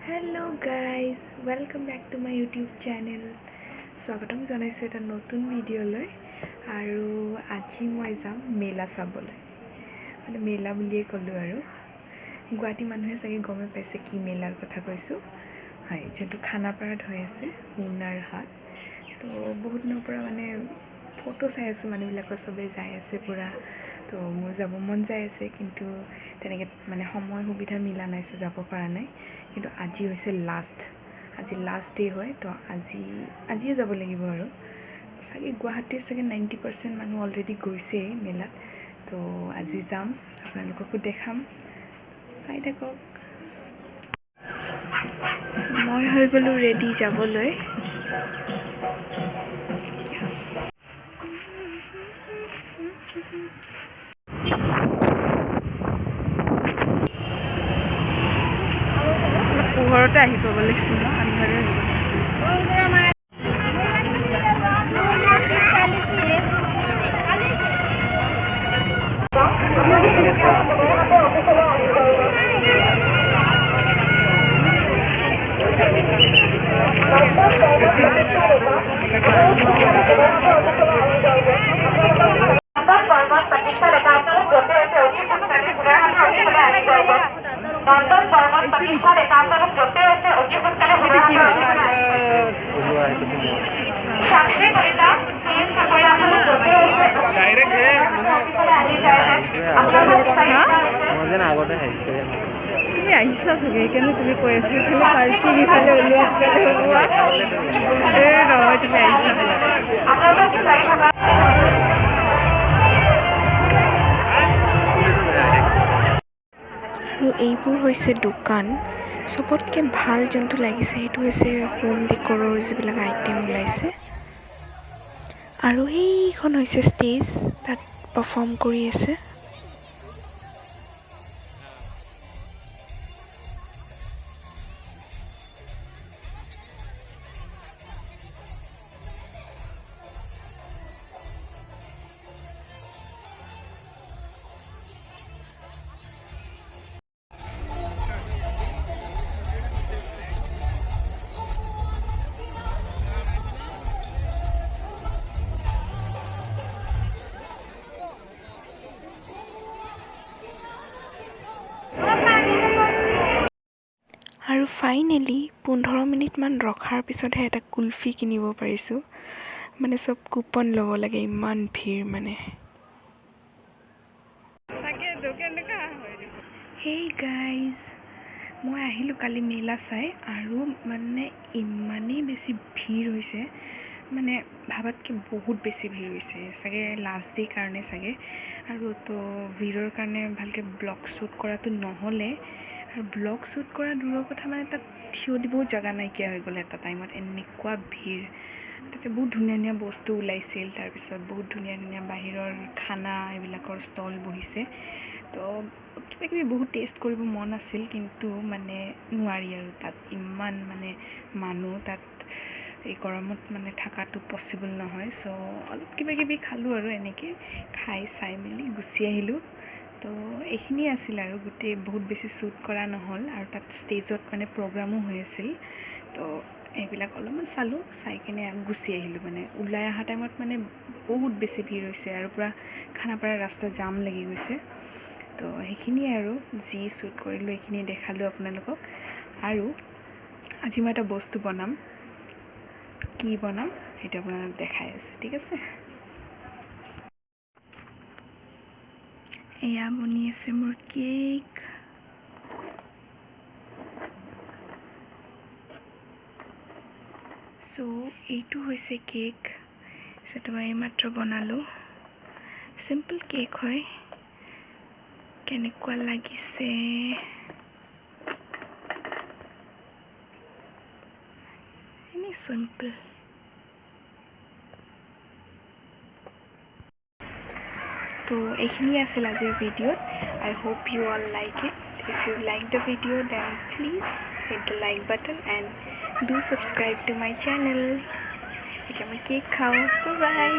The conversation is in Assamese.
Hello guys, welcome back to my YouTube channel. স্বাগতম জনাইছো এটা নতুন ভিডিঅ'লৈ আৰু আজি মই যাম মেলা চাবলৈ মানে মেলা বুলিয়ে ক'লো আৰু গুৱাহাটী মানুহে চাগে গমে পাইছে কি মেলাৰ কথা কৈছো হয় যেটো খানাপাৰাত হৈ আছে হুনাৰ হাট তো বহুত দিনৰ পৰা মানে ফটো চাই আছে মানুহবিলাকৰ সবে যাই আছে পুৰা তো মোৰ যাব মন যায় আছে কিন্তু তেনেকৈ মানে সময় সুবিধা মিলা নাই সো যাব পৰা নাই কিন্তু আজি হৈছে আজি লাষ্ট ডে হয় তো আজিয়ে যাব লাগিব আৰু চাগে গুৱাহাটীৰ চাগে 90% মানুহ অলৰেডি গৈছে মেলাত তো আজি যাম আপোনালোককো দেখাম চাই থাকক মই হৈ গ'লো ৰেডি যাবলৈ পোহৰতে আহি পাব লাগিছিল ন আন্ধাৰে তুমি আহিছা চাগে সেইকাৰণে তুমি কৈ আছা ইফালে পাৰ্কিং ইফালে ওলোৱা ইফালে ওলোৱা নহয় তুমি আহিছা আৰু এইবোৰ হৈছে দোকান সবতকে ভাল যোনটো লাগিছে সেইটো হৈছে হোম ডেকৰৰ যিবিলাক আইটেম ওলাইছে আৰু এইখন হৈছে ষ্টেজ তাত পাৰফৰ্ম কৰি আছে আৰু ফাইনেলি 15 মিনিটমান ৰখাৰ পিছতহে এটা কুলফি কিনিব পাৰিছোঁ মানে সব কুপন ল'ব লাগে ইমান ভিৰ মানে হেই গাইজ মই আহিলোঁ কালি মেলা চাই আৰু মানে ইমানেই বেছি ভিৰ হৈছে মানে ভাবাতকৈ বহুত বেছি ভিৰ হৈছে চাগে লাষ্ট ডে কাৰণে চাগে আৰু তো ভিৰৰ কাৰণে ভালকৈ ব্লগ শ্বুট কৰাটো নহ'লে আৰু ব্লগ শ্বুট কৰা দূৰৰ কথা মানে তাত থিয় দিবও জেগা নাইকিয়া হৈ গ'ল এটা টাইমত এনেকুৱা ভিৰ তাতে বহুত ধুনীয়া ধুনীয়া বস্তু ওলাইছিল তাৰপিছত বহুত ধুনীয়া ধুনীয়া বাহিৰৰ খানা এইবিলাকৰ ষ্টল বহিছে তো কিবাকিবি বহুত টেষ্ট কৰিব মন আছিল কিন্তু মানে নোৱাৰি আৰু তাত ইমান মানে মানুহ তাত এই গৰমত মানে থকাটো পচিবল নহয় চ' অলপ কিবাকিবি খালোঁ আৰু এনেকৈ খাই চাই মেলি গুচি আহিলোঁ তো এইখিনি আছিল আৰু গোটেই বহুত বেছি শ্বুট কৰা নহ'ল আৰু তাত ষ্টেজত মানে প্ৰগ্ৰামো হৈ আছিল তো এইবিলাক অলপমান চালোঁ চাই কিনে গুচি আহিলোঁ মানে ওলাই অহা টাইমত মানে বহুত বেছি ভিৰ হৈছে আৰু পূৰা খানাপাৰা ৰাস্তা জাম লাগি গৈছে তো সেইখিনিয়ে আৰু যি শ্বুট কৰিলোঁ এইখিনি দেখালোঁ আপোনালোকক আৰু আজি মই এটা বস্তু বনাম কি বনাম সেইটো আপোনালোকক দেখাই আছোঁ ঠিক আছে এয়া বনি আছে মোৰ কেক চ' এইটো হৈছে কেক সেইটো মই এইমাত্ৰ বনালোঁ চিম্পল কেক হয় কেনেকুৱা লাগিছে এনেই চিম্পল তো এইখিনি আছিল আজিৰ ভিডিঅ'ত I hope you all like it if you like the video' then please hit the like button and do subscribe to my channel এতিয়া মই কেক খাওঁ বাই